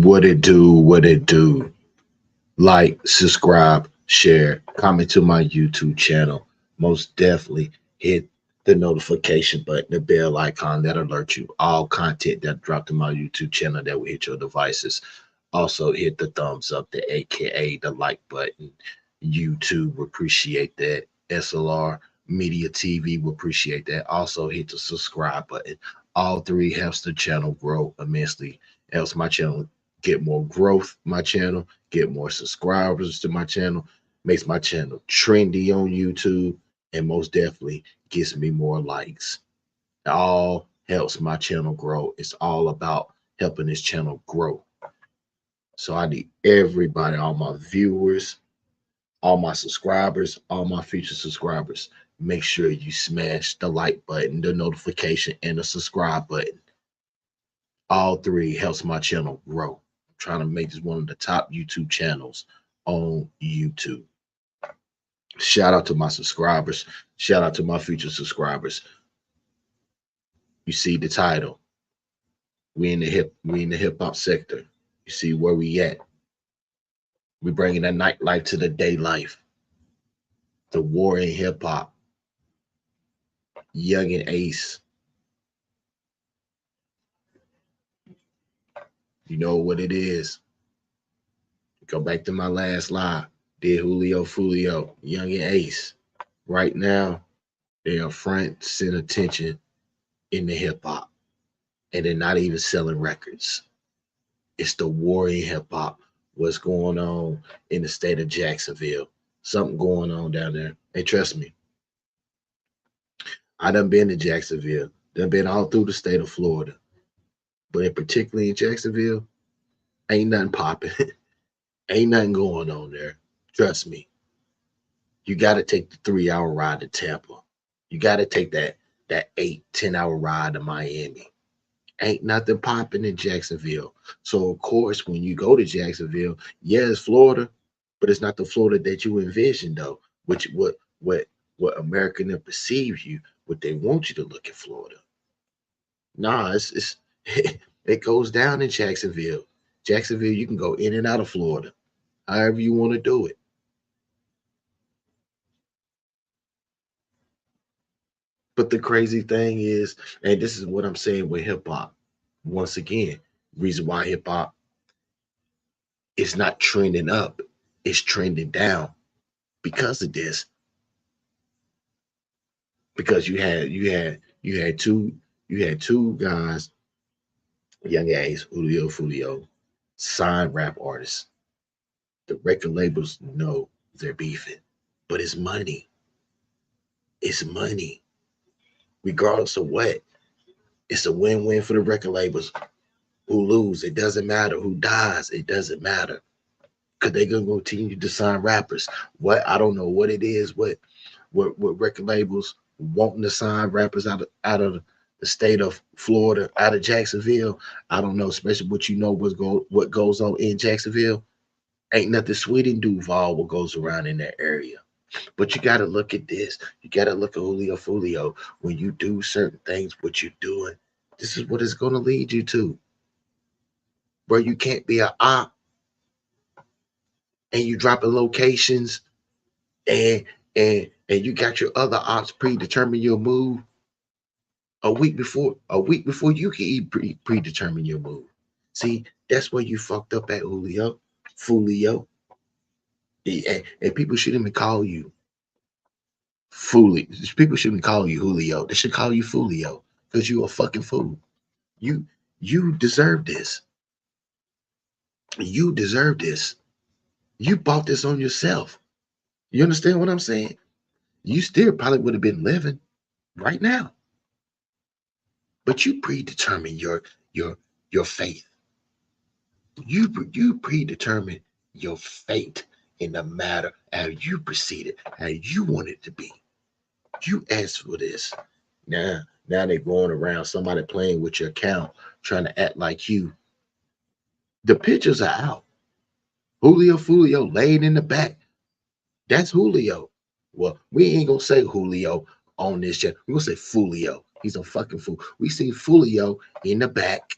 What it do? What it do? Like, subscribe, share, comment to my YouTube channel. Most definitely hit the notification button, the bell icon that alert you all content that dropped to my YouTube channel that will hit your devices. Also hit the thumbs up, the AKA the like button. YouTube appreciate that. S.L.R Media TV will appreciate that. Also hit the subscribe button. All three helps the channel grow immensely. Helps my channel get more growth, my channel, get more subscribers to my channel, makes my channel trendy on YouTube, and most definitely gets me more likes. It all helps my channel grow. It's all about helping this channel grow. So I need everybody, all my viewers, all my subscribers, all my future subscribers, make sure you smash the like button, the notification, and the subscribe button. All three helps my channel grow. I'm trying to make this one of the top YouTube channels on YouTube. Shout out to my subscribers. Shout out to my future subscribers. You see the title. We in the hip hop sector. You see where we at. We bringing the nightlife to the day life. The war in hip hop. Young and Ace. You know what it is. Go back to my last live. Did Julio Fulio, Young and Ace. Right now, they are front center attention in the hip hop. And they're not even selling records. It's the war in hip hop. What's going on in the state of Jacksonville? Something going on down there. Hey, trust me. I done been to Jacksonville. Done been all through the state of Florida. But particularly in Jacksonville, ain't nothing popping. Ain't nothing going on there. Trust me. You got to take the 3 hour ride to Tampa. You got to take that 8-10 hour ride to Miami. Ain't nothing popping in Jacksonville. So of course, when you go to Jacksonville, yeah, it's Florida, but it's not the Florida that you envision though. Which what American perceives you, what they want you to look at Florida. Nah, it's it goes down in Jacksonville. Jacksonville, you can go in and out of Florida, however you want to do it. But the crazy thing is, and this is what I'm saying with hip hop, once again, reason why hip hop is not trending up, it's trending down because of this. Because you had two guys, Young Ace, Julio Fulio, signed rap artists. The record labels know they're beefing, but it's money. It's money, regardless of what. It's a win-win for the record labels. Who lose, it doesn't matter. Who dies, it doesn't matter. Because they're gonna continue to sign rappers. What I don't know what it is, what record labels wanting to sign rappers out of the state of Florida, out of Jacksonville. I don't know, especially what goes on in Jacksonville. Ain't nothing sweet in Duval what goes around in that area. But you got to look at this. You got to look at Julio Fulio. When you do certain things, what you're doing, this is what it's going to lead you to. Where you can't be a op and you dropping locations and and you got your other ops predetermine your move a week before you can predetermine your move. See, that's where you fucked up at Julio Fulio. And people shouldn't even call you Fully. People shouldn't call you Julio. They should call you Fulio because you a fucking fool. You you deserve this. You deserve this. You bought this on yourself. You understand what I'm saying? You still probably would have been living right now, but you predetermine your faith. You predetermine your fate in the matter how you proceeded, how you want it to be. You asked for this. Now they're going around somebody playing with your account, trying to act like you. The pictures are out. Julio Fulio laid in the back. That's Julio. Well, we ain't gonna say Julio on this channel. We're gonna say Fulio. He's a fucking fool. We see Fulio in the back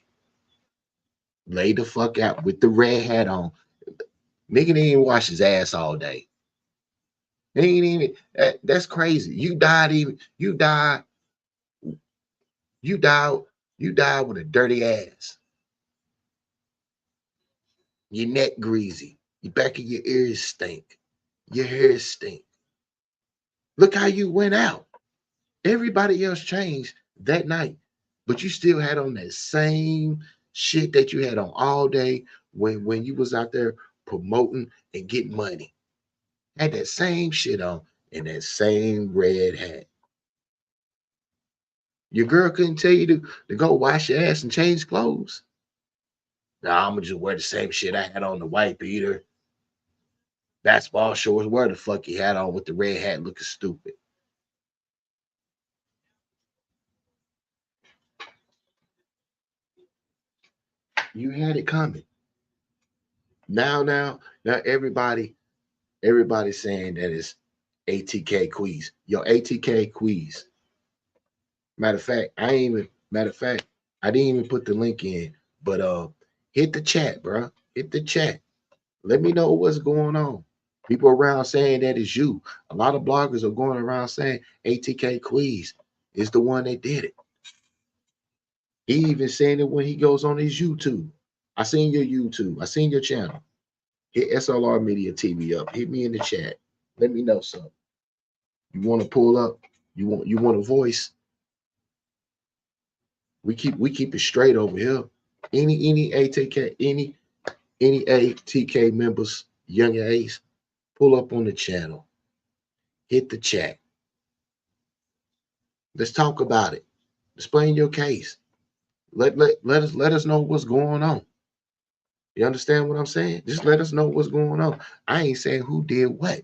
Lay the fuck out with the red hat on. Nigga didn't even wash his ass all day. He ain't even that's crazy. You died, you died with a dirty ass. Your neck greasy. Your back of your ears stink. Your hair stink. Look how you went out. Everybody else changed that night, but you still had on that same shit that you had on all day when you was out there promoting and getting money. Had that same shit on and that same red hat. Your girl couldn't tell you to go wash your ass and change clothes. Nah, I'm gonna just wear the same shit I had on, the white beater, basketball shorts, where the fuck you had on with the red hat looking stupid. You had it coming. Now everybody's saying that it's ATK quiz. Yo, ATK quiz. Matter of fact, I didn't even put the link in, but hit the chat, bro. Hit the chat. Let me know what's going on. People around saying that it's you. A lot of bloggers are going around saying ATK quiz is the one that did it. He even saying it when he goes on his YouTube. I seen your YouTube. I seen your channel. Hit SLR Media TV up. Hit me in the chat. Let me know something. You want to pull up? You want a voice? We keep it straight over here. Any ATK any ATK members, Young Ace, pull up on the channel. Hit the chat. Let's talk about it. Explain your case. Let us know what's going on. You understand what I'm saying? Just let us know what's going on. I ain't saying who did what,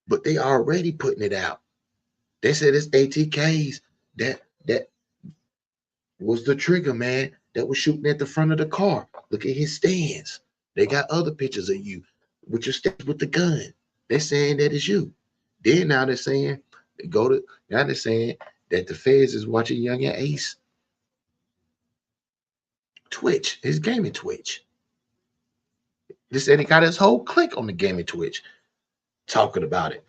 but they already putting it out. They said it's ATKs that was the trigger man that was shooting at the front of the car. Look at his stance. They got other pictures of you with your stance with the gun. They're saying that it's you. Then now they're saying now they're saying that the feds is watching Young and Ace Twitch, his gaming Twitch. They said he got his whole clique on the gaming Twitch talking about it.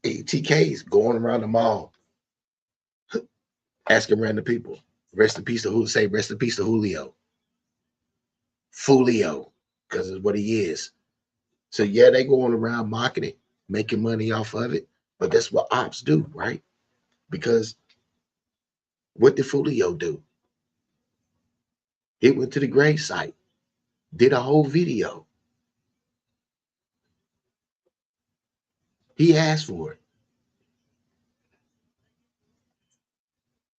ATKs going around the mall asking random people, rest in peace to who say rest in peace to Julio. Fulio, because it's what he is. So yeah, they going around mocking it, making money off of it. But that's what ops do, right? Because what did Fulio do? He went to the grave site, did a whole video. He asked for it.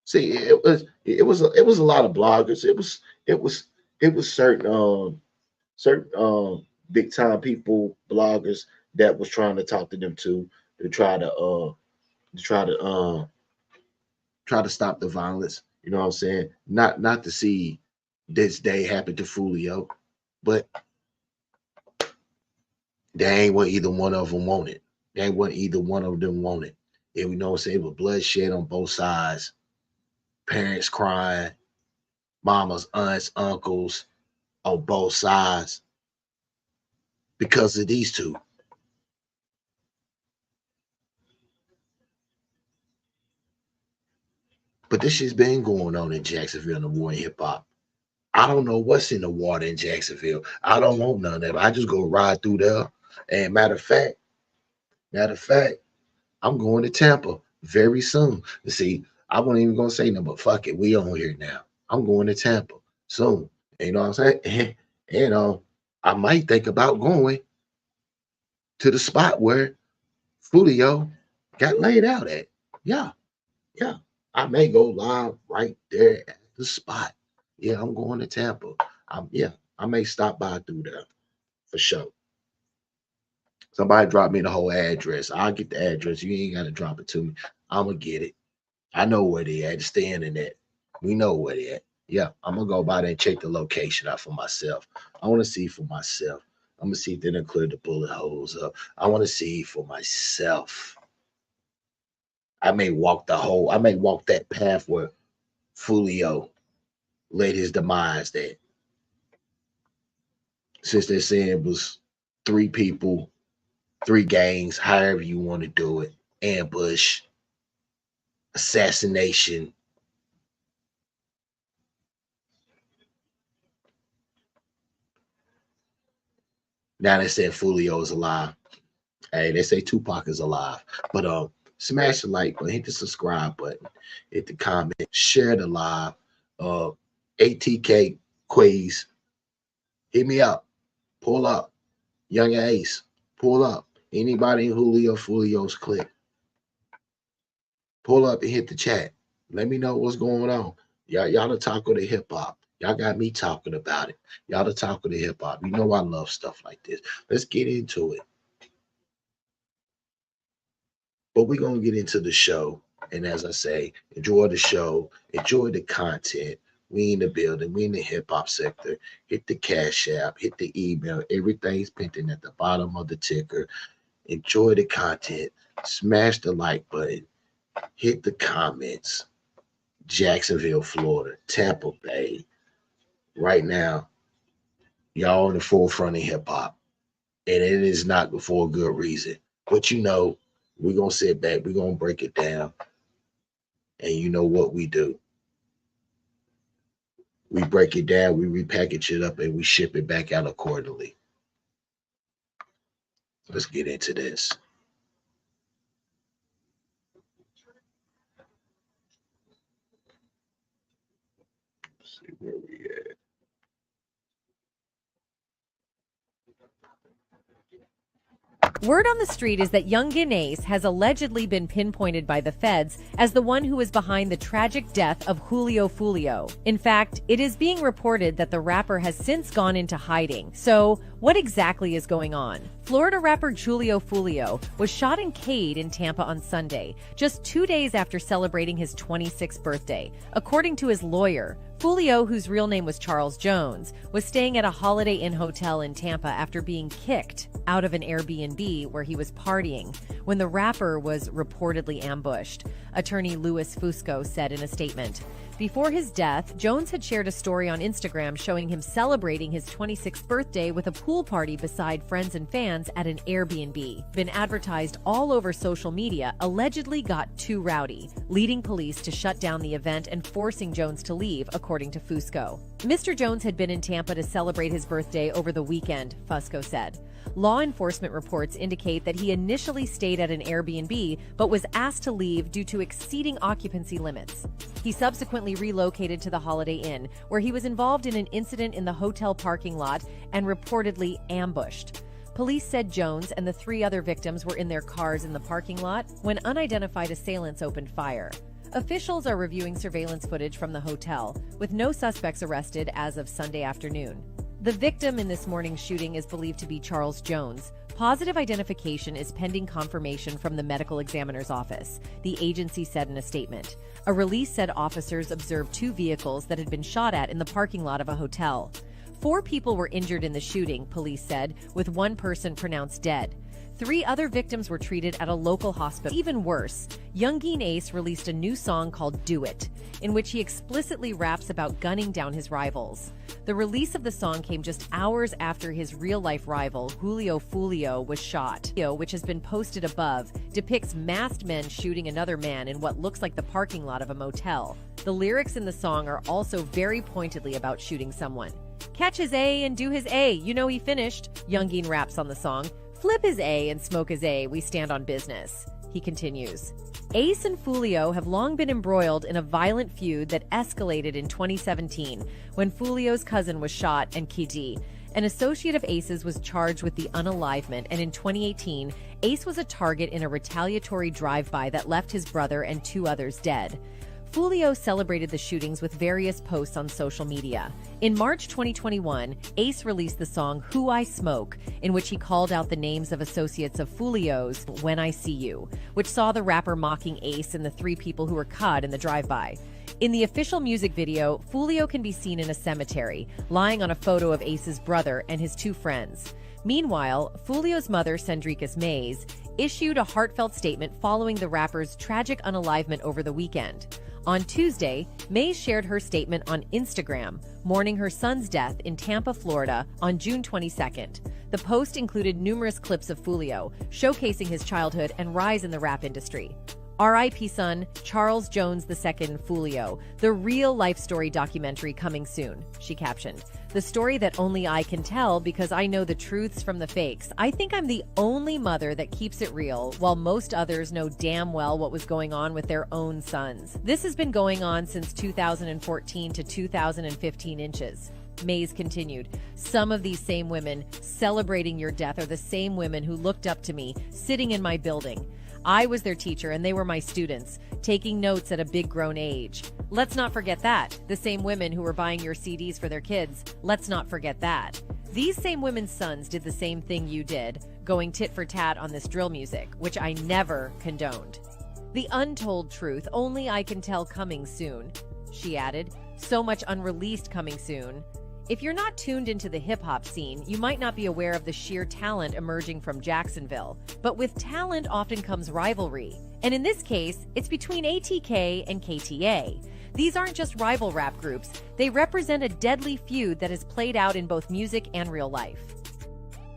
See, it was a lot of bloggers. It was certain big time people, bloggers that was trying to talk to them to try to stop the violence. You know what I'm saying? Not to see this day happen to Fulio, but they ain't what either one of them wanted. They ain't what either one of them wanted. And we know what I'm saying, with bloodshed on both sides, parents crying, mamas, aunts, uncles on both sides because of these two. But this shit's been going on in Jacksonville in the war in hip hop. I don't know what's in the water in Jacksonville. I don't want none of that. I just go ride through there. And matter of fact, I'm going to Tampa very soon. See, I wasn't even gonna say no, but fuck it, we on here now. I'm going to Tampa soon. You know what I'm saying? And I might think about going to the spot where Fulio got laid out at. Yeah, yeah. I may go live right there at the spot. Yeah, I'm going to Tampa. Yeah, I may stop by through there for sure. Somebody drop me the whole address. I'll get the address. You ain't gotta drop it to me. I'ma get it. I know where they at. It's the internet. We know where they at. Yeah, I'm gonna go by there and check the location out for myself. I want to see for myself. I'm gonna see if they done clear the bullet holes up. I want to see for myself. I may walk that path where Fulio led his demise that since they're saying it was three people, three gangs, however you want to do it, ambush, assassination. Now they say Fulio is alive. Hey, they say Tupac is alive. But smash the like button, hit the subscribe button, hit the comment, share the live. ATK Quays, hit me up, pull up. Young Ace, pull up. Anybody in Fulio's clique, pull up and hit the chat. Let me know what's going on. Y'all the talk of the hip hop. Y'all got me talking about it. Y'all the talk of the hip hop. You know I love stuff like this. Let's get into it. But we're gonna get into the show. And as I say, enjoy the show, enjoy the content. We in the building, we in the hip hop sector. Hit the Cash App, hit the email. Everything's pinned at the bottom of the ticker. Enjoy the content. Smash the like button. Hit the comments. Jacksonville, Florida, Tampa Bay. Right now, y'all in the forefront of hip hop. And it is not for a good reason. But you know, we're going to sit back. We're going to break it down. And you know what we do. We break it down, we repackage it up, and we ship it back out accordingly. Let's get into this. Let's see where we at. Word on the street is that Yungeen has allegedly been pinpointed by the feds as the one who is behind the tragic death of Julio Fulio. In fact, it is being reported that the rapper has since gone into hiding. So, what exactly is going on? Florida rapper Julio Fulio was shot and killed in Tampa on Sunday, just 2 days after celebrating his 26th birthday. According to his lawyer, Fulio, whose real name was Charles Jones, was staying at a Holiday Inn hotel in Tampa after being kicked out of an Airbnb where he was partying when the rapper was reportedly ambushed, attorney Louis Fusco said in a statement. Before his death, Jones had shared a story on Instagram showing him celebrating his 26th birthday with a pool party beside friends and fans at an Airbnb. Been advertised all over social media, allegedly got too rowdy, leading police to shut down the event and forcing Jones to leave, according to Fusco. Mr. Jones had been in Tampa to celebrate his birthday over the weekend, Fusco said. Law enforcement reports indicate that he initially stayed at an Airbnb but was asked to leave due to exceeding occupancy limits. He subsequently relocated to the Holiday Inn, where he was involved in an incident in the hotel parking lot and reportedly ambushed. Police said Jones and the 3 other victims were in their cars in the parking lot when unidentified assailants opened fire. Officials are reviewing surveillance footage from the hotel, with no suspects arrested as of Sunday afternoon. The victim in this morning's shooting is believed to be Charles Jones. Positive identification is pending confirmation from the medical examiner's office, the agency said in a statement. A release said officers observed 2 vehicles that had been shot at in the parking lot of a hotel. 4 people were injured in the shooting, police said, with 1 person pronounced dead. 3 other victims were treated at a local hospital. Even worse, Yungeen released a new song called Do It, in which he explicitly raps about gunning down his rivals. The release of the song came just hours after his real-life rival, Julio Fulio, was shot. The video, which has been posted above, depicts masked men shooting another man in what looks like the parking lot of a motel. The lyrics in the song are also very pointedly about shooting someone. Catch his A and do his A, you know he finished, Yungeen raps on the song. Flip his A and smoke his A, we stand on business. He continues. Ace and Fulio have long been embroiled in a violent feud that escalated in 2017 when Fulio's cousin was shot and killed. An associate of Ace's was charged with the unalivement, and in 2018, Ace was a target in a retaliatory drive-by that left his brother and 2 others dead. Fulio celebrated the shootings with various posts on social media. In March 2021, Ace released the song Who I Smoke, in which he called out the names of associates of Fulio's When I See You, which saw the rapper mocking Ace and the 3 people who were caught in the drive-by. In the official music video, Fulio can be seen in a cemetery, lying on a photo of Ace's brother and his 2 friends. Meanwhile, Fulio's mother, Sendricus Mays, issued a heartfelt statement following the rapper's tragic unalivement over the weekend. On Tuesday, Mays shared her statement on Instagram, mourning her son's death in Tampa, Florida on June 22nd. The post included numerous clips of Foolio, showcasing his childhood and rise in the rap industry. R.I.P. son, Charles Jones II Foolio, the real life story documentary coming soon, she captioned. The story that only I can tell because I know the truths from the fakes. I think I'm the only mother that keeps it real, while most others know damn well what was going on with their own sons. This has been going on since 2014 to 2015 inches. Mays continued, some of these same women celebrating your death are the same women who looked up to me, sitting in my building. I was their teacher and they were my students, taking notes at a big grown age. Let's not forget that. The same women who were buying your CDs for their kids, let's not forget that. These same women's sons did the same thing you did, going tit for tat on this drill music, which I never condoned. The untold truth, only I can tell coming soon, she added. So much unreleased coming soon. If you're not tuned into the hip-hop scene, you might not be aware of the sheer talent emerging from Jacksonville. But with talent often comes rivalry. And in this case, it's between ATK and KTA. These aren't just rival rap groups. They represent a deadly feud that has played out in both music and real life.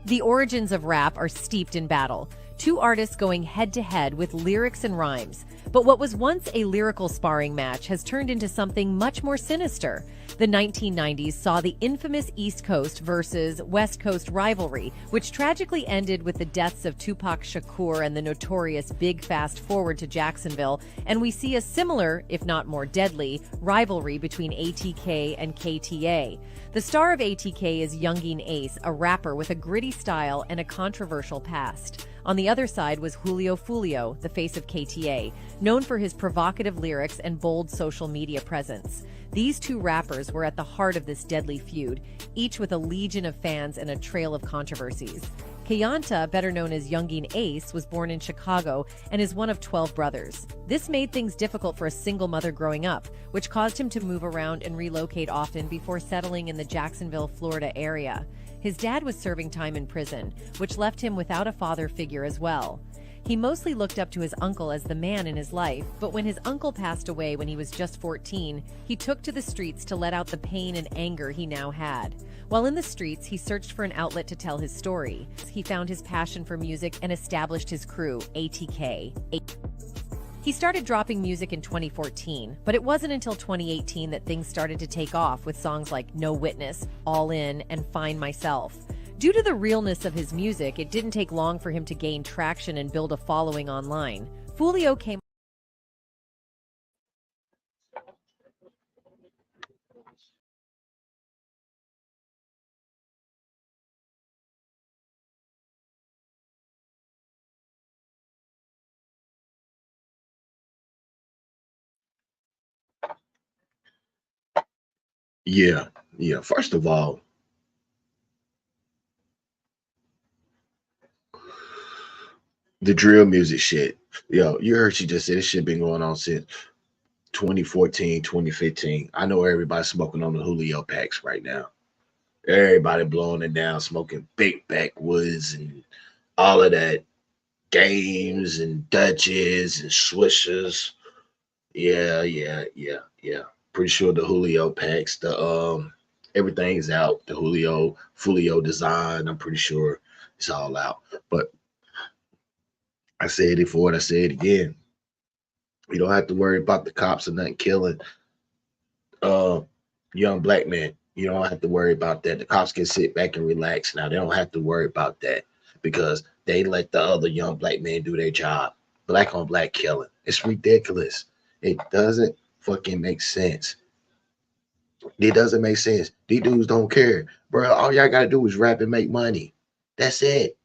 The origins of rap are steeped in battle. Two artists going head-to-head with lyrics and rhymes. But what was once a lyrical sparring match has turned into something much more sinister. The 1990s saw the infamous East Coast versus West Coast rivalry, which tragically ended with the deaths of Tupac Shakur and the notorious Big Fast Forward to Jacksonville, and we see a similar, if not more deadly, rivalry between ATK and KTA. The star of ATK is Yungeen Ace, a rapper with a gritty style and a controversial past. On the other side was Julio Foolio, the face of KTA, known for his provocative lyrics and bold social media presence. These two rappers were at the heart of this deadly feud, each with a legion of fans and a trail of controversies. Kayanta, better known as Yungeen Ace, was born in Chicago and is one of 12 brothers. This made things difficult for a single mother growing up, which caused him to move around and relocate often before settling in the Jacksonville, Florida area. His dad was serving time in prison, which left him without a father figure as well. He mostly looked up to his uncle as the man in his life, but when his uncle passed away when he was just 14, he took to the streets to let out the pain and anger he now had. While in the streets, he searched for an outlet to tell his story. He found his passion for music and established his crew, ATK. He started dropping music in 2014, but it wasn't until 2018 that things started to take off with songs like No Witness, All In, and Find Myself. Due to the realness of his music, it didn't take long for him to gain traction and build a following online. Foolio came. Yeah, yeah. First of all, the drill music shit. Yo, you heard she just said this shit been going on since 2014, 2015. I know everybody's smoking on the Julio packs right now. Everybody blowing it down, smoking big backwoods and all of that games and Dutches and Swishers. Yeah, yeah, yeah, yeah. Pretty sure the Julio packs, the everything's out. The Julio design, I'm pretty sure it's all out. But I said it before and I say it again. You don't have to worry about the cops or nothing killing uh young black men. You don't have to worry about that. The cops can sit back and relax now. They don't have to worry about that because they let the other young black men do their job. Black on black killing. It's ridiculous. It doesn't fucking make sense. It doesn't make sense. These dudes don't care. Bro, all y'all gotta do is rap and make money. That's it.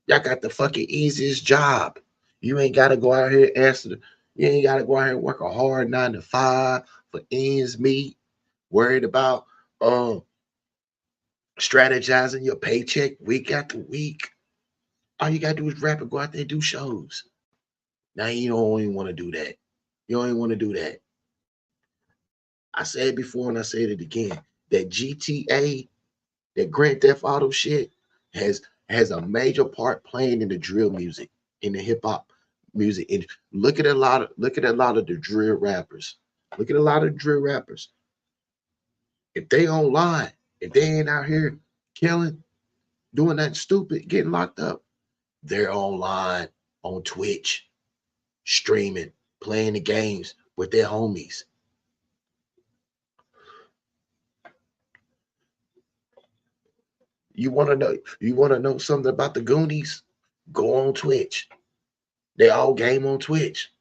Y'all got the fucking easiest job. You ain't gotta go out here and answer the, you ain't gotta go out here and work a hard 9 to 5 for ends meet, worried about strategizing your paycheck week after week. All you gotta do is rap and go out there and do shows. Now you don't even want to do that. You don't even want to do that. I said it before and I said it again. That GTA, that Grand Theft Auto shit has a major part playing in the drill music, in the hip hop music. And look at a lot of the drill rappers. Look at a lot of drill rappers. If they online, if they ain't out here killing, doing that stupid, getting locked up, they're online on Twitch, streaming, playing the games with their homies. You want to know something about the Goonies? Go on Twitch. They all game on Twitch.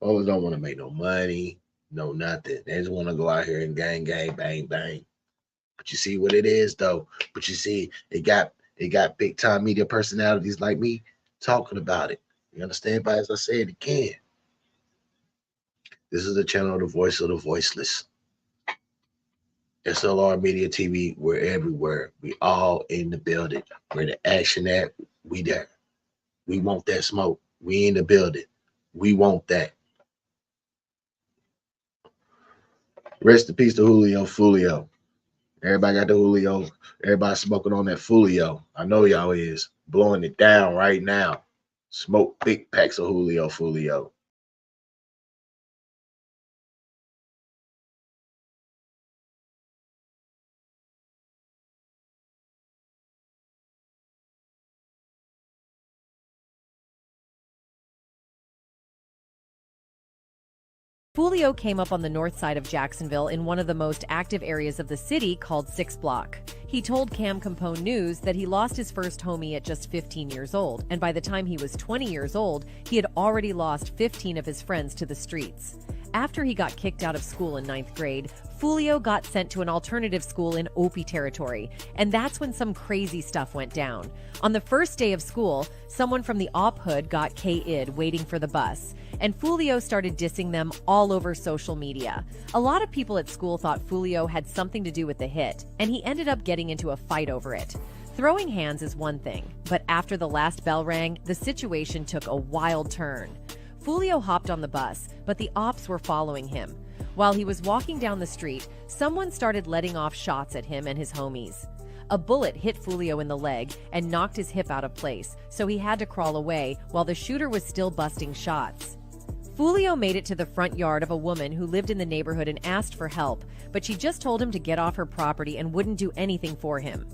Oh, don't want to make no money, no nothing. They just want to go out here and gang, bang, bang. But you see what it is though. But you see, it got big time media personalities like me talking about it. You understand? But as I said again, this is the channel, the voice of the voiceless. S.L.R Media TV, we're everywhere. We all in the building. Where the action at, we there. We want that smoke. We in the building. We want that. Rest in peace to Julio Fulio. Everybody got the Julio. Everybody smoking on that Fulio. I know y'all is. Blowing it down right now. Smoke big packs of Julio Fulio. Fulio came up on the north side of Jacksonville in one of the most active areas of the city called 6 Block. He told Cam Capone News that he lost his first homie at just 15 years old, and by the time he was 20 years old, he had already lost 15 of his friends to the streets. After he got kicked out of school in 9th grade, Fulio got sent to an alternative school in Opie territory, and that's when some crazy stuff went down. On the first day of school, someone from the op hood got K-Id waiting for the bus, and Fulio started dissing them all over social media. A lot of people at school thought Fulio had something to do with the hit, and he ended up getting into a fight over it. Throwing hands is one thing, but after the last bell rang, the situation took a wild turn. Fulio hopped on the bus, but the ops were following him. While he was walking down the street, someone started letting off shots at him and his homies. A bullet hit Fulio in the leg and knocked his hip out of place, so he had to crawl away while the shooter was still busting shots. Fulio made it to the front yard of a woman who lived in the neighborhood and asked for help, but she just told him to get off her property and wouldn't do anything for him.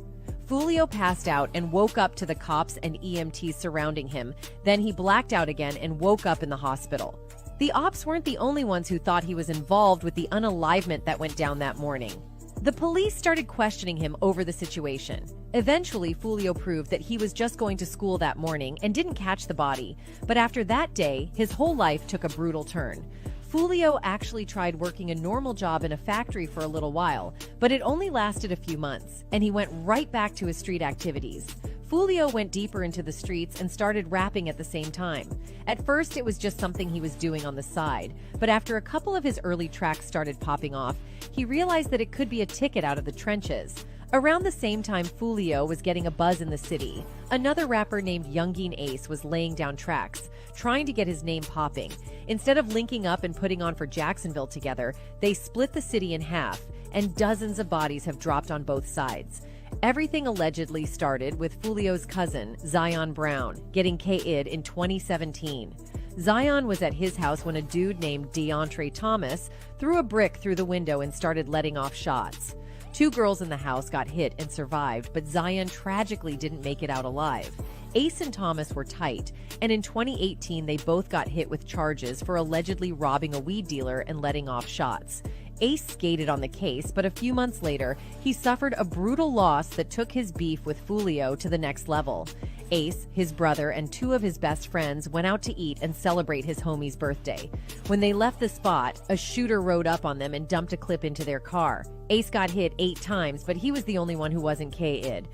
Fulio passed out and woke up to the cops and EMTs surrounding him. Then he blacked out again and woke up in the hospital. The ops weren't the only ones who thought he was involved with the unalivement that went down that morning. The police started questioning him over the situation. Eventually, Fulio proved that he was just going to school that morning and didn't catch the body. But after that day, his whole life took a brutal turn. Fulio actually tried working a normal job in a factory for a little while, but it only lasted a few months, and he went right back to his street activities. Fulio went deeper into the streets and started rapping at the same time. At first, it was just something he was doing on the side, but after a couple of his early tracks started popping off, he realized that it could be a ticket out of the trenches. Around the same time Fulio was getting a buzz in the city, another rapper named Yungeen Ace was laying down tracks, trying to get his name popping. Instead of linking up and putting on for Jacksonville together, they split the city in half, and dozens of bodies have dropped on both sides. Everything allegedly started with Fulio's cousin, Zion Brown, getting K-Id in 2017. Zion was at his house when a dude named DeAndre Thomas threw a brick through the window and started letting off shots. 2 girls in the house got hit and survived, but Zion tragically didn't make it out alive. Ace and Thomas were tight, and in 2018 they both got hit with charges for allegedly robbing a weed dealer and letting off shots. Ace skated on the case, but a few months later, he suffered a brutal loss that took his beef with Fulio to the next level. Ace, his brother, and 2 of his best friends went out to eat and celebrate his homie's birthday. When they left the spot, a shooter rode up on them and dumped a clip into their car. Ace got hit 8 times, but he was the only one who wasn't K-Id.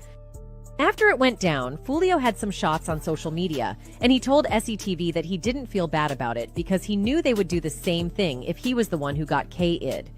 After it went down, Fulio had some shots on social media, and he told SETV that he didn't feel bad about it because he knew they would do the same thing if he was the one who got K-Id.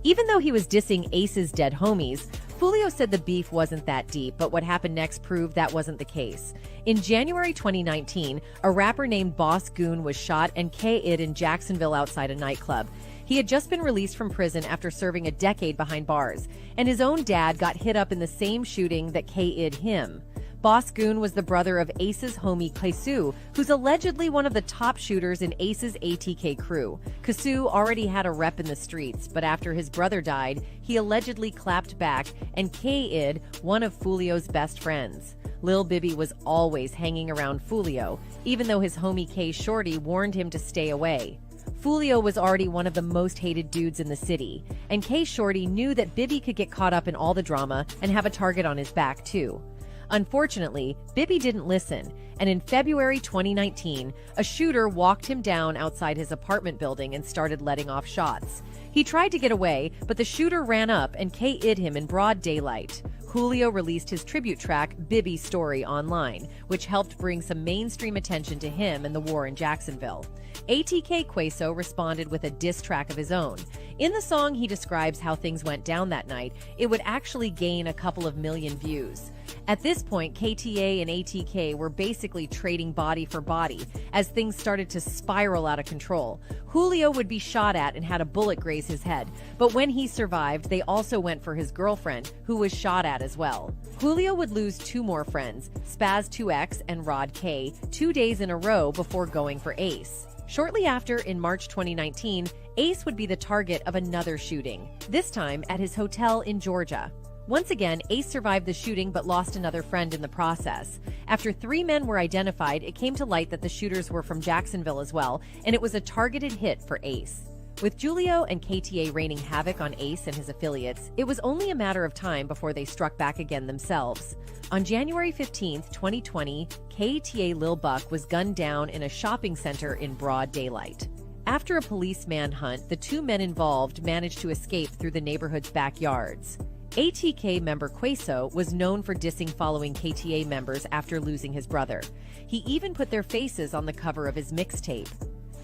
Even though he was dissing Ace's dead homies, Fulio said the beef wasn't that deep, but what happened next proved that wasn't the case. In January 2019, a rapper named Boss Goon was shot and K-Id in Jacksonville outside a nightclub. He had just been released from prison after serving a decade behind bars, and his own dad got hit up in the same shooting that K.I.D. him. Boss Goon was the brother of Ace's homie Kaisu, who's allegedly one of the top shooters in Ace's ATK crew. Kaisu already had a rep in the streets, but after his brother died, he allegedly clapped back, and K.I.D., one of Fulio's best friends. Lil Bibby was always hanging around Fulio, even though his homie K Shorty warned him to stay away. Fulio was already one of the most hated dudes in the city, and K Shorty knew that Bibby could get caught up in all the drama and have a target on his back too. Unfortunately, Bibby didn't listen, and in February 2019, a shooter walked him down outside his apartment building and started letting off shots. He tried to get away, but the shooter ran up and K.I.D. him in broad daylight. Julio released his tribute track, Bibby's Story, online, which helped bring some mainstream attention to him and the war in Jacksonville. ATK Queso responded with a diss track of his own. In the song, he describes how things went down that night. It would actually gain a couple of million views. At this point, KTA and ATK were basically trading body for body as things started to spiral out of control. Julio would be shot at and had a bullet graze his head, but when he survived, they also went for his girlfriend, who was shot at as well. Julio would lose two more friends, Spaz2X and Rod K, 2 days in a row before going for Ace. Shortly after, in March 2019, Ace would be the target of another shooting, this time at his hotel in Georgia. Once again, Ace survived the shooting but lost another friend in the process. After 3 men were identified, it came to light that the shooters were from Jacksonville as well, and it was a targeted hit for Ace. With Julio and KTA raining havoc on Ace and his affiliates, it was only a matter of time before they struck back again themselves. On January 15, 2020, KTA Lil Buck was gunned down in a shopping center in broad daylight. After a police manhunt, the 2 men involved managed to escape through the neighborhood's backyards. ATK member Queso was known for dissing following KTA members after losing his brother. He even put their faces on the cover of his mixtape.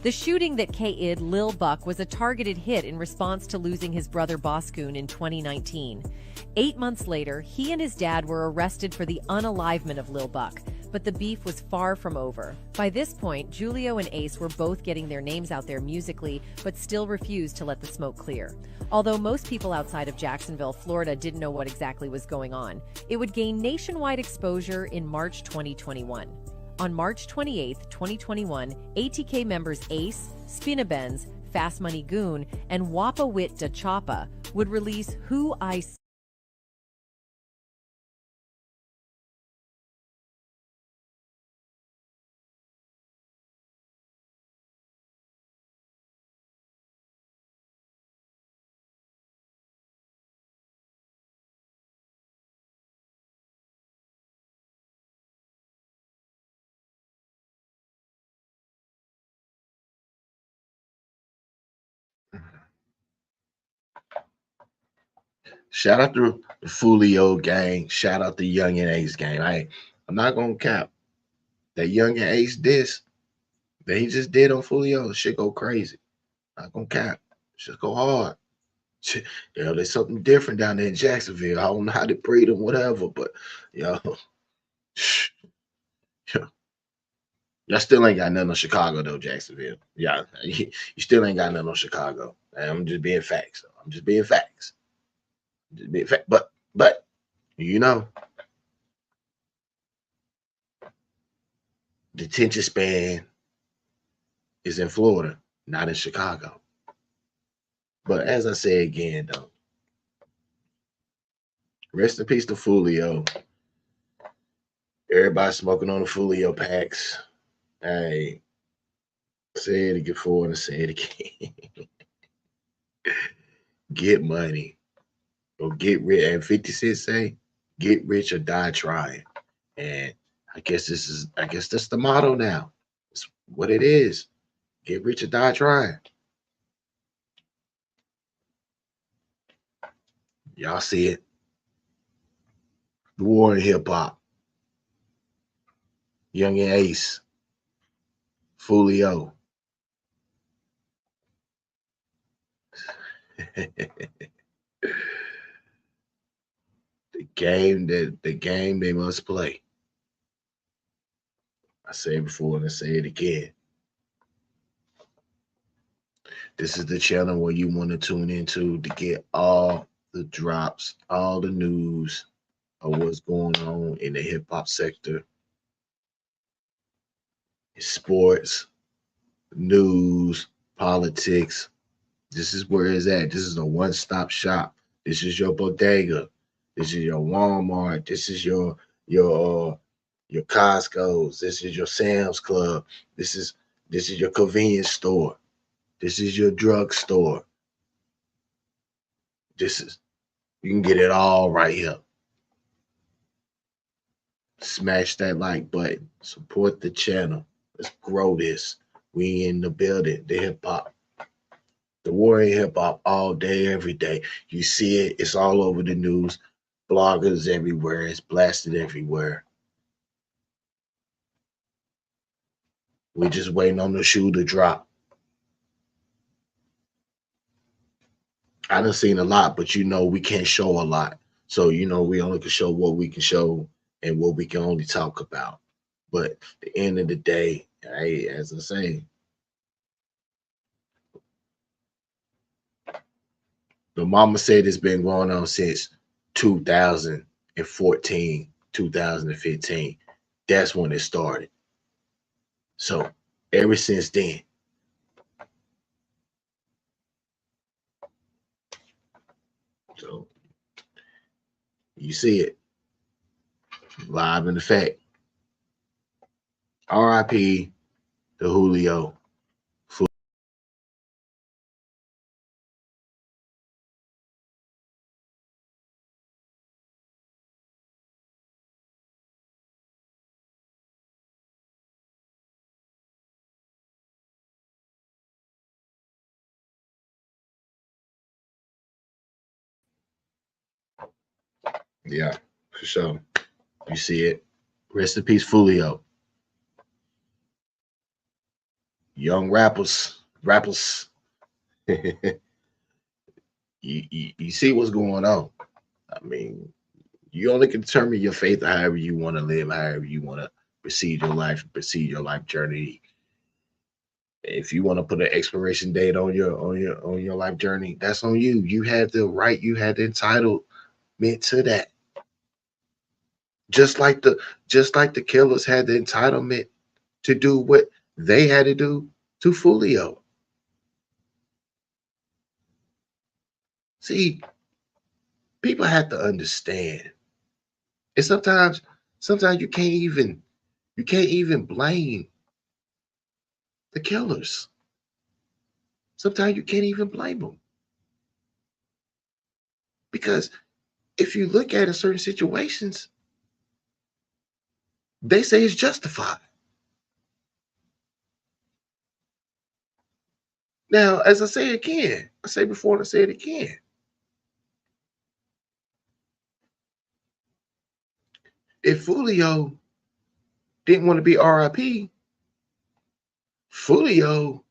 The shooting that K.I.D. Lil Buck was a targeted hit in response to losing his brother Boss Goon in 2019. 8 months later, he and his dad were arrested for the unalivement of Lil Buck, but the beef was far from over. By this point, Julio and Ace were both getting their names out there musically, but still refused to let the smoke clear. Although most people outside of Jacksonville, Florida didn't know what exactly was going on, it would gain nationwide exposure in March 2021. On March 28, 2021, ATK members Ace, Spinabenz, Fast Money Goon, and Wappa Wit Da Choppa would release Who I Shout out to the Fulio gang. Shout out the Young and Ace gang. I'm not gonna cap that Young and Ace diss that he just did on Fulio. Shit go crazy. Not gonna cap. Shit go hard. Shit, there's something different down there in Jacksonville. I don't know how to breed them, whatever, but yo, y'all still ain't got nothing on Chicago though, Jacksonville. Yeah, you still ain't got nothing on Chicago. I'm just being facts. I'm just being facts. Just being fact. But you know, the attention span is in Florida, not in Chicago. But as I say again, though, rest in peace to Fulio. Everybody smoking on the Fulio packs. Hey, say it again before and say it again. Get money or get rich. And 50 Cent say, get rich or die trying. And I guess that's the motto now. It's what it is. Get rich or die trying. Y'all see it. The war in hip hop. Young and Ace. Fulio. the game they must play. I said it before and I say it again. This is the channel where you want to tune into to get all the drops, all the news of what's going on in the hip hop sector, sports, news, politics. This is where it's at. This is a one-stop shop. This is your bodega. This is your Walmart. This is your Costco's. This is your Sam's Club. This is this is your convenience store. This is your drug store. This is you can get it all right here. Smash that like button. Support the channel. Let's grow this. We in the building. The hip hop. The war in hip hop all day, every day. You see it. It's all over the news. Bloggers everywhere. It's blasted everywhere. We're just waiting on the shoe to drop. I done seen a lot, but we can't show a lot. So we only can show what we can show and what we can only talk about. But at the end of the day, hey, as I say, the mama said it's been going on since 2014, 2015. That's when it started. So ever since then, so you see it live in effect. R.I.P. to Julio. Yeah, for sure. You see it. Rest in peace, Julio. Young rappers. You see what's going on. I mean, you only can determine your faith however you want to live, however you want to proceed your life journey. If you want to put an expiration date on your life journey, that's on you. You had the right, you had the entitlement to that. Just like the killers had the entitlement to do what they had to do to Fulio. See, people have to understand. And sometimes you can't even blame the killers. Sometimes you can't even blame them because if you look at it, certain situations, they say it's justified. Now, as I say again, I say before and I say it again. If Fulio didn't want to be RIP, Fulio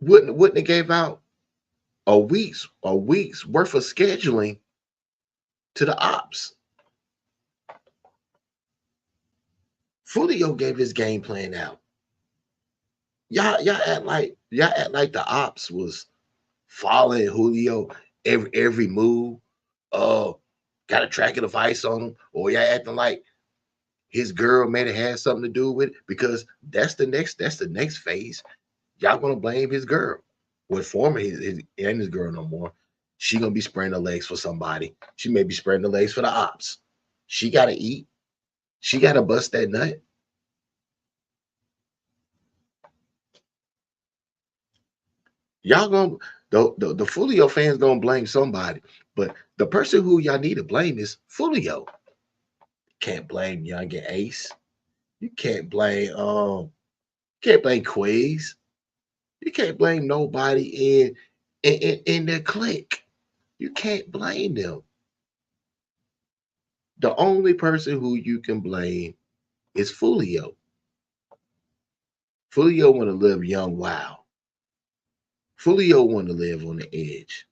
wouldn't have gave out a week's worth of scheduling to the ops. Fulio gave his game plan out. Y'all act like the ops was following Julio every move. Uh, got a tracking device on him, or y'all acting like his girl may have had something to do with it because that's the next phase. Y'all gonna blame his girl. With former his and his girl no more. She gonna be spreading the legs for somebody. She may be spreading the legs for the ops. She gotta eat. She gotta bust that nut. Y'all gonna the Fulio fans gonna blame somebody, but the person who y'all need to blame is Fulio. Can't blame Young and Ace. You can't blame Quays. You can't blame nobody in their clique. You can't blame them. The only person who you can blame is Fulio. Fulio want to live young wild. Fulio want to live on the edge.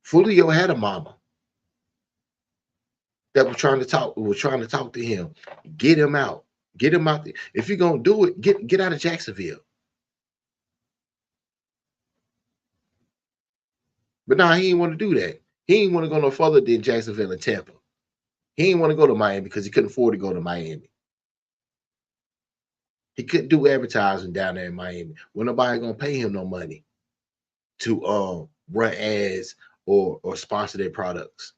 Fulio had a mama that was trying to talk to him. Get him out. Get him out there. If you're gonna do it, get out of Jacksonville. But nah, he didn't want to do that. He didn't want to go no further than Jacksonville and Tampa. He didn't want to go to Miami because he couldn't afford to go to Miami. He couldn't do advertising down there in Miami. Well, nobody gonna pay him no money to run ads or sponsor their products.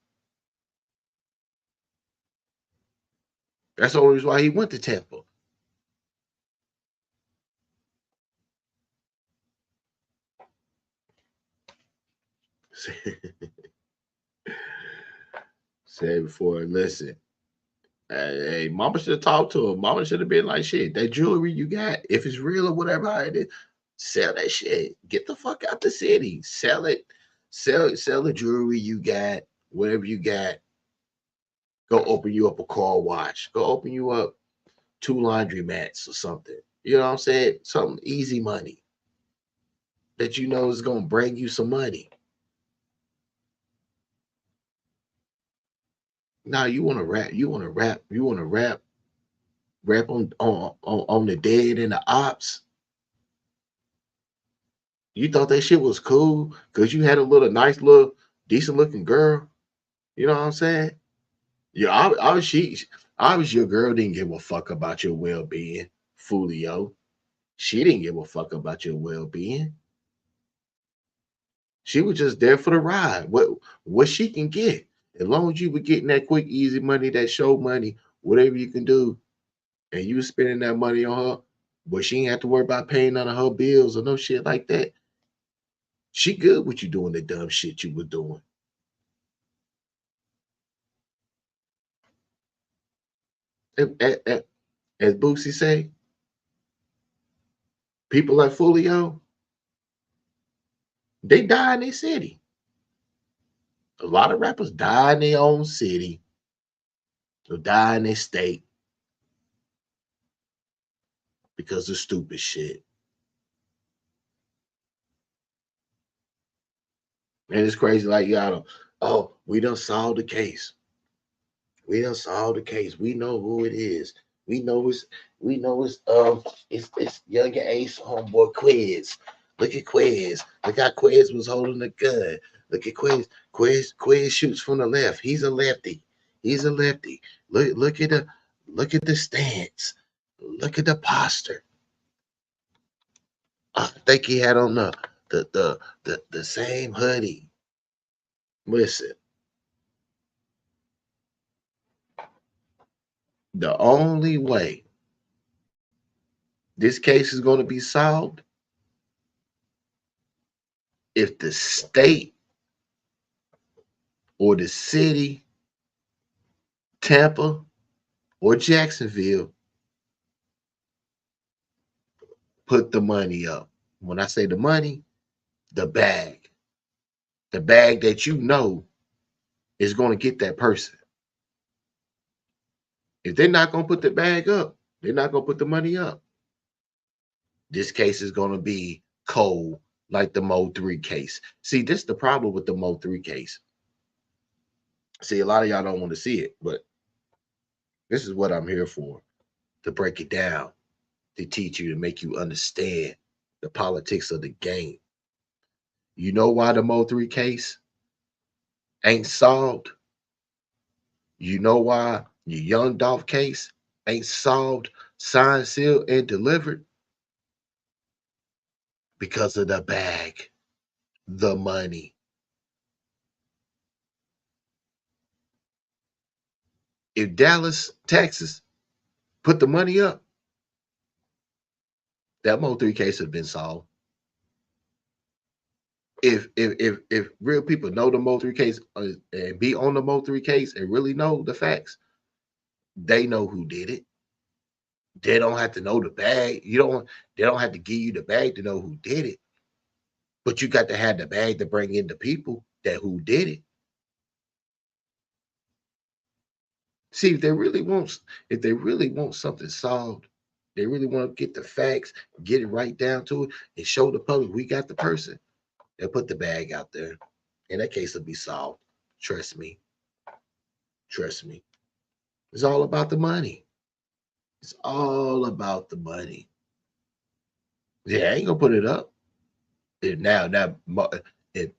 That's the only reason why he went to Tampa. Said before, listen. Hey, mama should have talked to him. Mama should have been like, shit, that jewelry you got, if it's real or whatever how it is, sell that shit. Get the fuck out the city. Sell it. Sell the jewelry you got, whatever you got. Go open you up a car wash. Go open you up 2 laundromats or something. You know what I'm saying? Something easy money that you know is gonna bring you some money. Now you want to rap. You want to rap. You want to rap. Rap on the dead and the ops. You thought that shit was cool because you had a little nice little decent looking girl. You know what I'm saying? Yeah, I was your girl didn't give a fuck about your well being, Fulio. She didn't give a fuck about your well being. She was just there for the ride. What she can get, as long as you were getting that quick, easy money, that show money, whatever you can do, and you spending that money on her, but she ain't have to worry about paying none of her bills or no shit like that. She good with you doing the dumb shit you were doing. As Boosie say, people like Fulio, they die in their city. A lot of rappers die in their own city or die in their state because of stupid shit. And it's crazy, like y'all, oh, we done solved the case. We done solved the case. We know who it is. We know it's younger Ace homeboy Quiz. Look at Quiz. Look how Quiz was holding the gun. Look at Quiz. Quiz shoots from the left. He's a lefty. He's a lefty. Look at the stance. Look at the posture. I think he had on the same hoodie. Listen, the only way this case is going to be solved if the state or the city, Tampa or Jacksonville, put the money up. When I say the money, the bag. The bag that you know is going to get that person. If they're not going to put the bag up, they're not going to put the money up. This case is going to be cold like the Mo 3 case. See, this is the problem with the Mo 3 case. See, a lot of y'all don't want to see it, but this is what I'm here for, to break it down, to teach you, to make you understand the politics of the game. You know why the Mo 3 case ain't solved? You know why your Young Dolph case ain't solved, signed, sealed, and delivered? Because of the bag, the money. If Dallas, Texas put the money up, that Mo 3 case would have been solved. If real people know the Mo 3 case and be on the Mo 3 case and really know the facts, they know who did it. They don't have to know the bag. They don't have to give you the bag to know who did it. But you got to have the bag to bring in the people that who did it. See, if they really want something solved, they really want to get the facts, get it right down to it, and show the public we got the person. They'll put the bag out there. And that case will be solved. Trust me. Trust me. It's all about the money. It's all about the money. Yeah, I ain't gonna put it up. If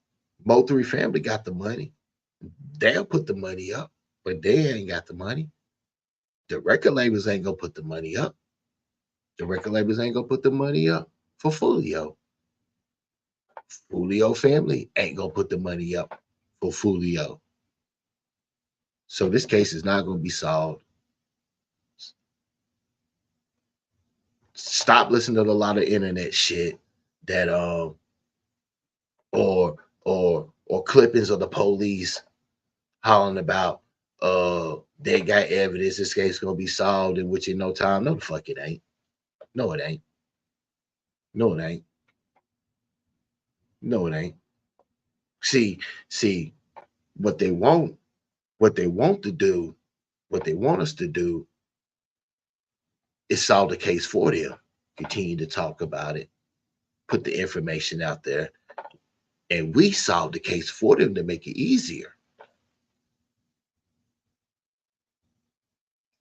Moultrie family got the money. They'll put the money up, but they ain't got the money. The record labels ain't gonna put the money up. The record labels ain't gonna put the money up for Fulio. Fulio family ain't gonna put the money up for Fulio. So this case is not gonna be solved. Stop listening to a lot of internet shit that or or clippings of the police hollering about they got evidence this case is gonna be solved in which in no time. No the fuck it ain't. No it ain't. No it ain't. No it ain't. See, see, what they want, what they want to do, what they want us to do is solve the case for them. Continue to talk about it, put the information out there, and we solve the case for them to make it easier.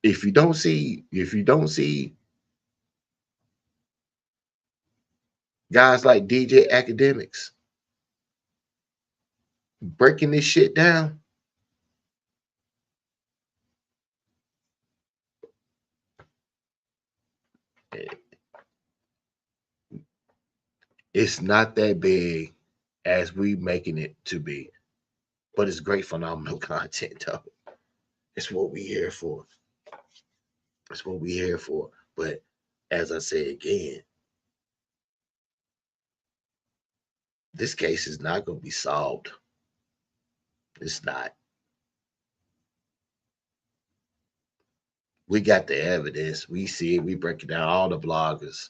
If you don't see guys like DJ Academics breaking this shit down, it's not that big as we making it to be. But it's great phenomenal content though. It's what we here for. It's what we here for. But as I say again, this case is not gonna be solved. It's not. We got the evidence. We see it. We break it down. All the bloggers,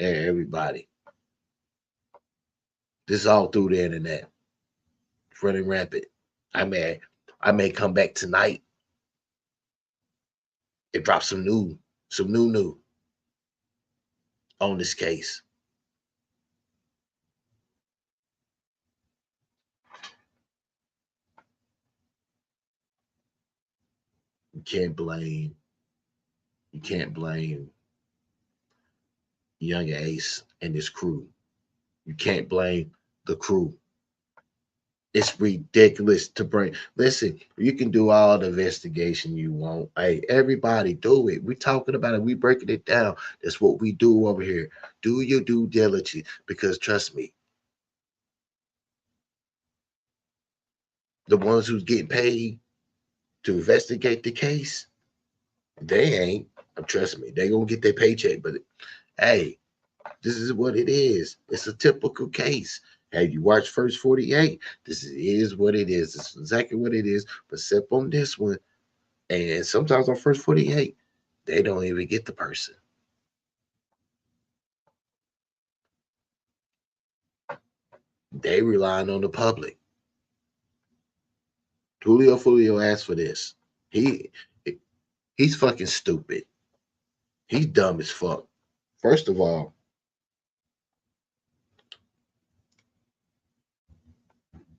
everybody. This is all through the internet. It's running rampant. I may, I may come back tonight and drop some new on this case. You can't blame. You can't blame Young Ace and his crew. You can't blame the crew. It's ridiculous to bring. Listen, you can do all the investigation you want. Hey, everybody, do it. We talking about it. We breaking it down. That's what we do over here. Do your due diligence because trust me, the ones who's getting paid to investigate the case, they ain't. Trust me, they gonna get their paycheck. But hey, this is what it is. It's a typical case. Have you watched First 48? This is what it is. This is exactly what it is. But except on this one, and sometimes on First 48, they don't even get the person. They relying on the public. Julio Fulio asked for this. He he's fucking stupid. He's dumb as fuck. First of all,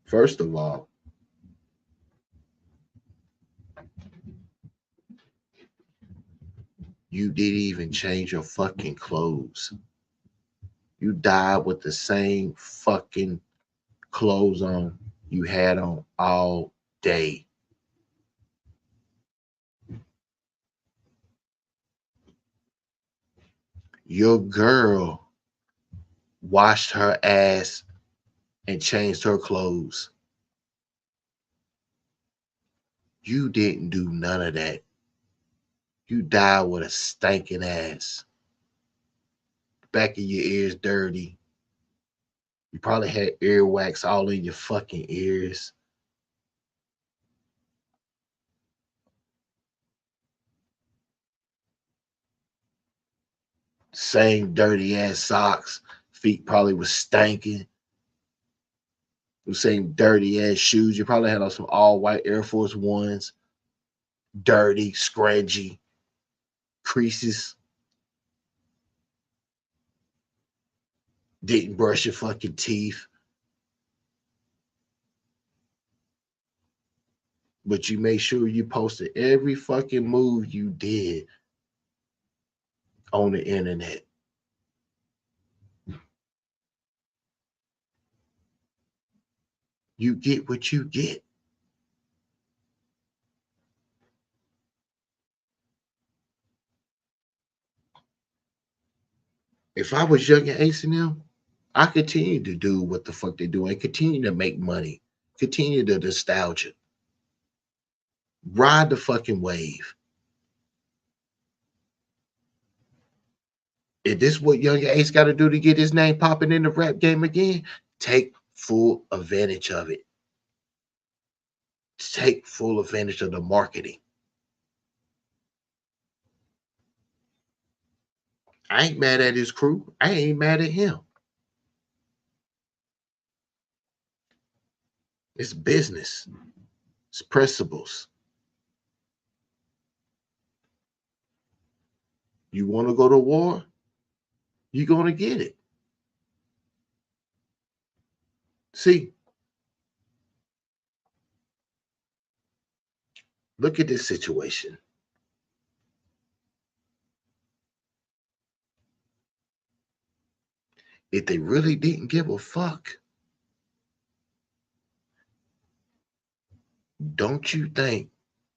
first of all, you didn't even change your fucking clothes. You died with the same fucking clothes on you had on all day. Your girl washed her ass and changed her clothes. You didn't do none of that. You died with a stinking ass. Back of your ears dirty. You probably had earwax all in your fucking ears. Same dirty ass socks. Feet probably was stinking. The same dirty ass shoes. You probably had on some all white Air Force Ones. Dirty, scratchy, creases. Didn't brush your fucking teeth. But you made sure you posted every fucking move you did on the internet. You get what you get. If I was Young and Ace and them, I continue to do what the fuck they do and continue to make money, continue the nostalgia, ride the fucking wave. If this is what Young and Ace got to do to get his name popping in the rap game again, take full advantage of it. Take full advantage of the marketing. I ain't mad at his crew. I ain't mad at him. It's business. It's principles. You want to go to war? You're going to get it. See, look at this situation. If they really didn't give a fuck, don't you think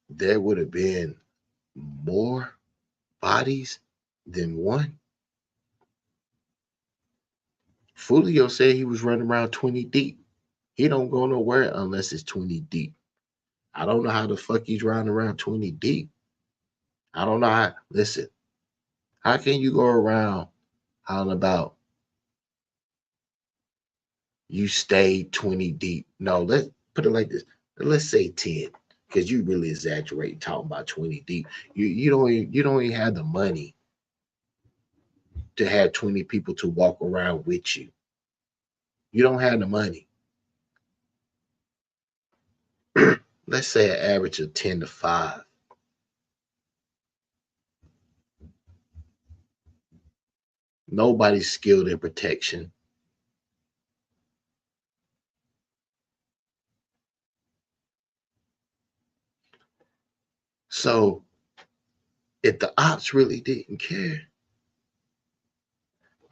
there would have been more bodies than one? Fulio said he was running around 20 deep. He don't go nowhere unless it's 20 deep. I don't know how the fuck he's running around 20 deep. I don't know how. Listen, how can you go around hollering about you stayed 20 deep? No, let's put it like this. Let's say 10, because you really exaggerate talking about 20 deep. You don't even have the money to have 20 people to walk around with you. You don't have the money. Let's say an average of 10 to 5. Nobody's skilled in protection. So if the ops really didn't care,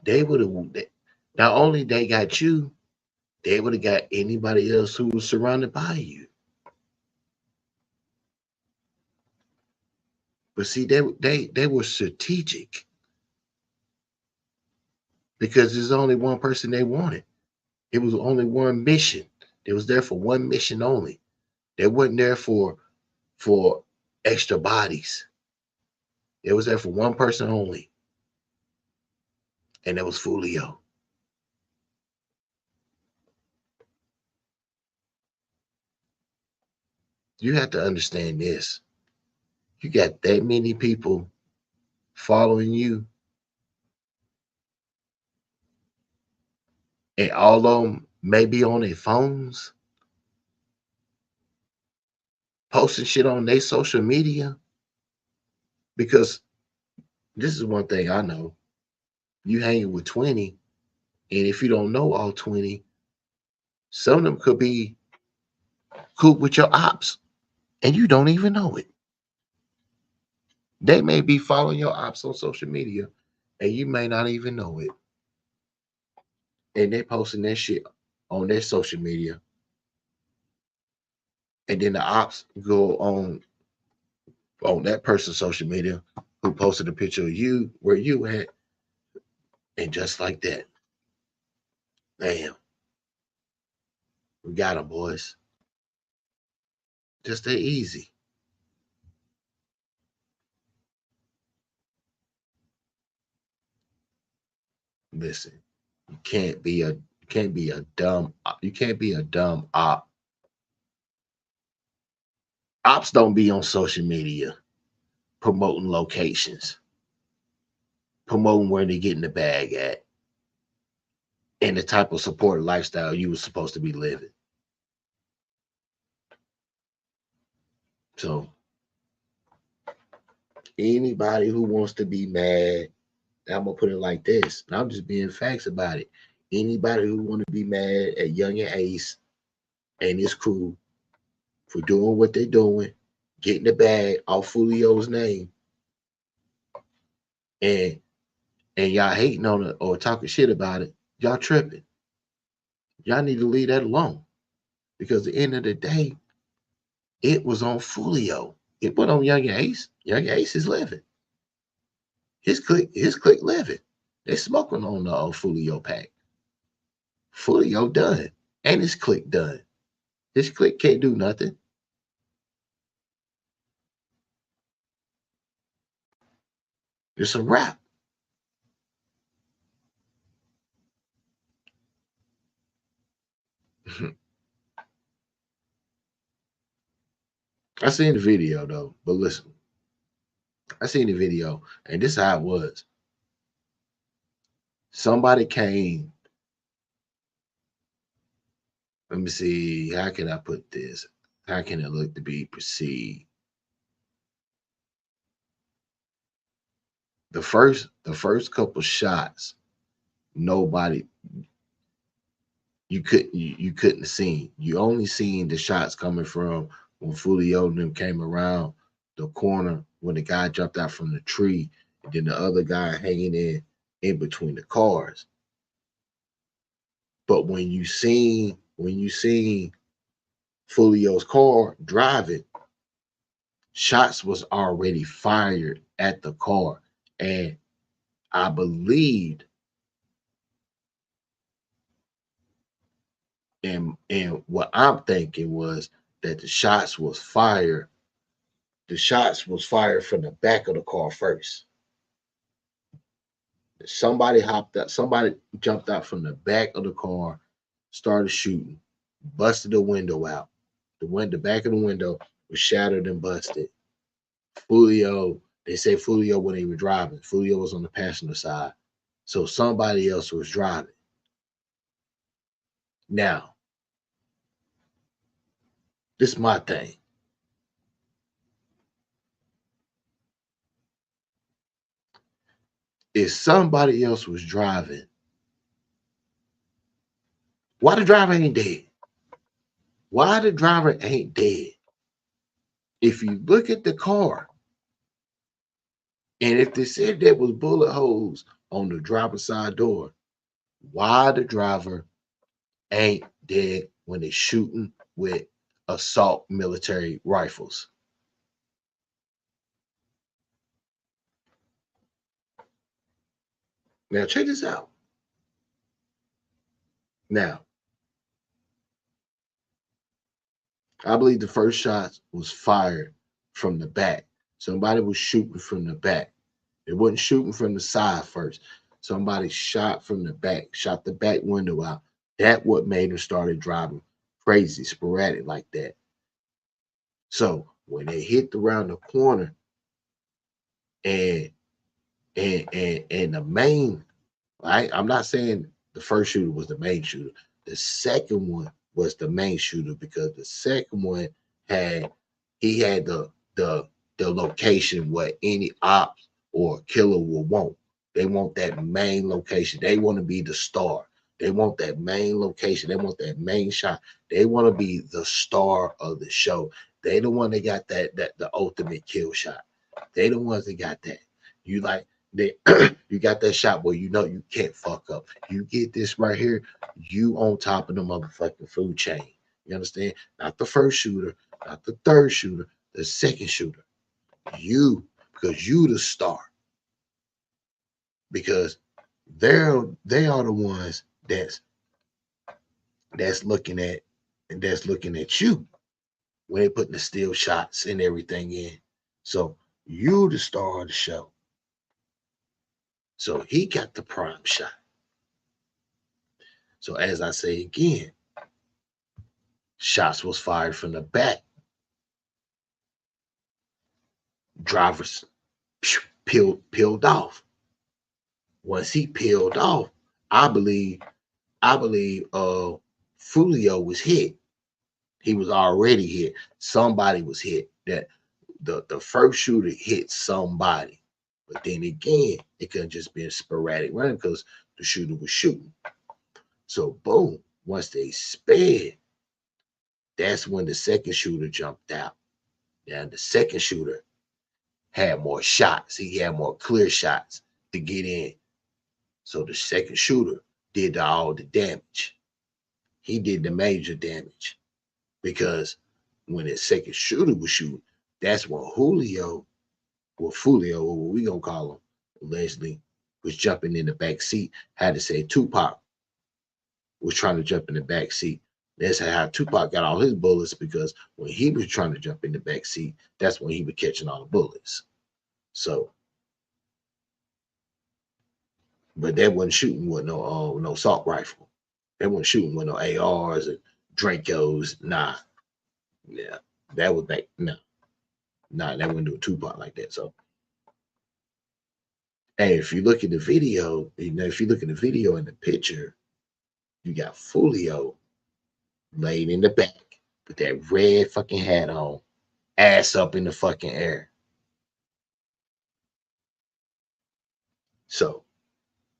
they would have not only they got you, they would have got anybody else who was surrounded by you. But see, they were strategic because there's only one person they wanted. It was only one mission. They was there for one mission only. They wasn't there for extra bodies. It was there for one person only, and that was Fulio. You have to understand this. You got that many people following you, and all of them may be on their phones, posting shit on their social media. Because this is one thing I know. You hanging with 20, and if you don't know all 20, some of them could be cool with your ops, and you don't even know it. They may be following your ops on social media, and you may not even know it. And they posting that shit on their social media. And then the ops go on that person's social media who posted a picture of you where you at, and just like that, bam, we got them, boys. Just that easy. Listen, you can't be a dumb op. Ops don't be on social media promoting locations, promoting where they getting the bag at, and the type of support lifestyle you were supposed to be living. So anybody who wants to be mad, I'm gonna put it like this. And I'm just being facts about it. Anybody who want to be mad at Young and Ace and his crew for doing what they're doing, getting the bag off Fulio's name, and y'all hating on it or talking shit about it, y'all tripping. Y'all need to leave that alone. Because at the end of the day, it was on Fulio. It went on Young Ace. Young Ace is living. His click living. They smoking on the Fulio pack. Fulio done. And his click done. His click can't do nothing. It's a wrap. I seen the video though, but listen, I seen the video, and this is how it was. Somebody came. Let me see. How can I put this? How can it look to be perceived? The first couple shots, nobody you couldn't see. You only seen the shots coming from when Fulio and them came around the corner when the guy jumped out from the tree, and then the other guy hanging in between the cars. But when you seen Fulio's car driving, shots was already fired at the car. And I believed, and what I'm thinking was that the shots was fired from the back of the car first. Somebody jumped out from the back of the car, started shooting, busted the window out. The back of the window was shattered and busted. Fulio, they say Fulio when he was driving. Fulio was on the passenger side. So somebody else was driving. Now, this is my thing. If somebody else was driving, why the driver ain't dead? Why the driver ain't dead? If you look at the car, and if they said there was bullet holes on the driver's side door, why the driver ain't dead when they're shooting with assault military rifles? Now check this out. Now, I believe the first shot was fired from the back. Somebody was shooting from the back. It wasn't shooting from the side first. Somebody shot from the back, shot the back window out. That what made him started driving crazy, sporadic like that. So when they hit around the corner and and the main, right? I'm not saying the first shooter was the main shooter. The second one was the main shooter because the second one had he had the location what any ops or killer will want. They want that main location. They want to be the star. They want that main location. They want that main shot. They want to be the star of the show. They the one that got that the ultimate kill shot. They the ones that got that. You like they you got that shot where you know you can't fuck up. You get this right here, you on top of the motherfucking food chain. You understand? Not the first shooter, not the third shooter, the second shooter. You, because you the star. Because they are the ones that's looking at and that's looking at you when they putting the steel shots and everything in. So you the star of the show. So he got the prime shot. So as I say again, shots was fired from the back. Drivers peeled off. Once he peeled off, I believe Fulio was hit. He was already hit. Somebody was hit. That the first shooter hit somebody. But then again, it could have just been sporadic run because the shooter was shooting. So boom, once they sped, that's when the second shooter jumped out. Now the second shooter had more shots. He had more clear shots to get in. So the second shooter did all the damage. He did the major damage. because when the second shooter was shooting, that's when Julio, or Fulio, or what we gonna call him, allegedly, was jumping in the back seat. Had to say Tupac was trying to jump in the back seat. That's how Tupac got all his bullets, because when he was trying to jump in the back seat, that's when he was catching all the bullets. So, but that wasn't shooting with no assault rifle. That wasn't shooting with no ARs and Dracos. Nah, yeah, that was back. No, nah, that wasn't doing Tupac like that. So, hey, if you look at the video, if you look at the video and the picture, you got Fulio laid in the back with that red fucking hat on, ass up in the fucking air. So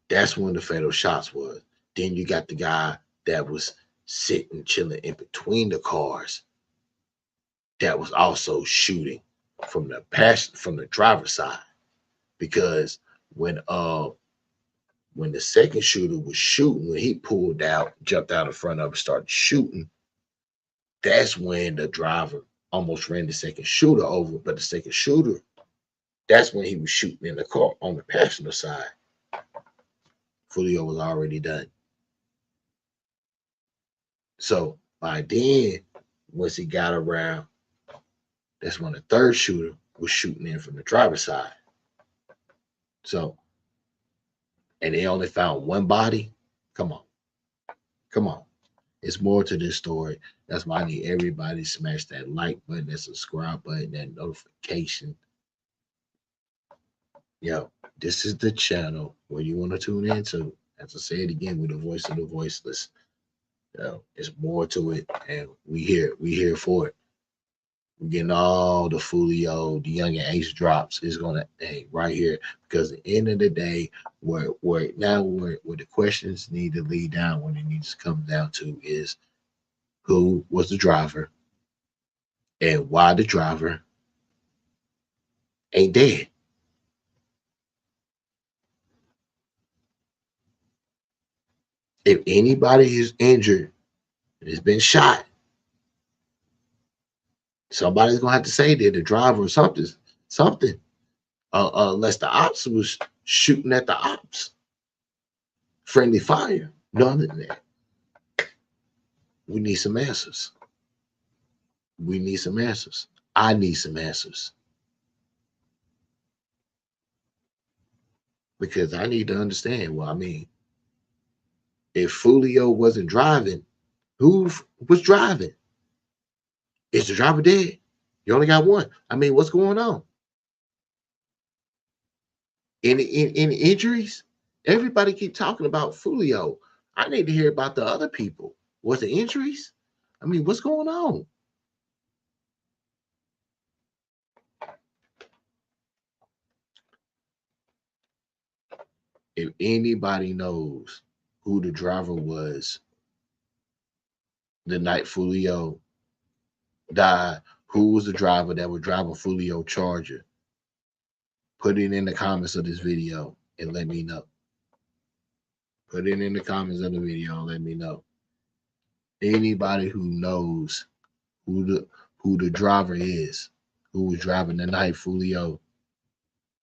that's when the fatal shots was. Then you got the guy that was sitting, chilling in between the cars, that was also shooting from the driver's side. Because when the second shooter was shooting, when he pulled out, jumped out in front of him, started shooting, that's when the driver almost ran the second shooter over. But the second shooter, that's when he was shooting in the car on the passenger side. Fulio was already done. So by then, once he got around, that's when the third shooter was shooting in from the driver's side. So, and they only found one body. Come on, come on. It's more to this story. That's why I need everybody to smash that like button, that subscribe button, that notification. Yo, this is the channel where you want to tune into. As I said again, with the voice of the voiceless. It's more to it, and we here for it. We're getting all the Fulio, the Yungeen Ace drops is gonna right here, because at the end of the day, where the questions need to lead down, when it needs to come down to, is who was the driver and why the driver ain't dead. If anybody is injured and has been shot, somebody's gonna have to say that the driver or something. Unless the ops was shooting at the ops, friendly fire. None of that. We need some answers. We need some answers. I need some answers, because I need to understand. Well, I mean, if Fulio wasn't driving, who was driving? Is the driver dead? You only got one. I mean, what's going on? Any injuries? Everybody keep talking about Fulio. I need to hear about the other people. Was the injuries? I mean, what's going on? If anybody knows who the driver was the night Fulio died, who was the driver that was driving Fulio Charger, put it in the comments of this video and let me know. Put it in the comments of the video and let me know. Anybody who knows who the driver is, who was driving the night Fulio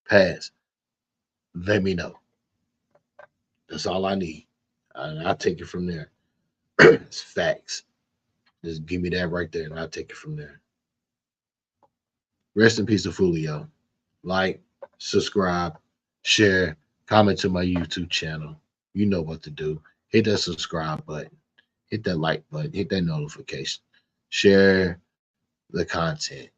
passed, let me know. That's all I need. And I'll take it from there. It's facts. Just give me that right there, and I'll take it from there. Rest in peace to Fulio. Like, subscribe, share, comment to my YouTube channel. You know what to do. Hit that subscribe button. Hit that like button. Hit that notification. Share the content.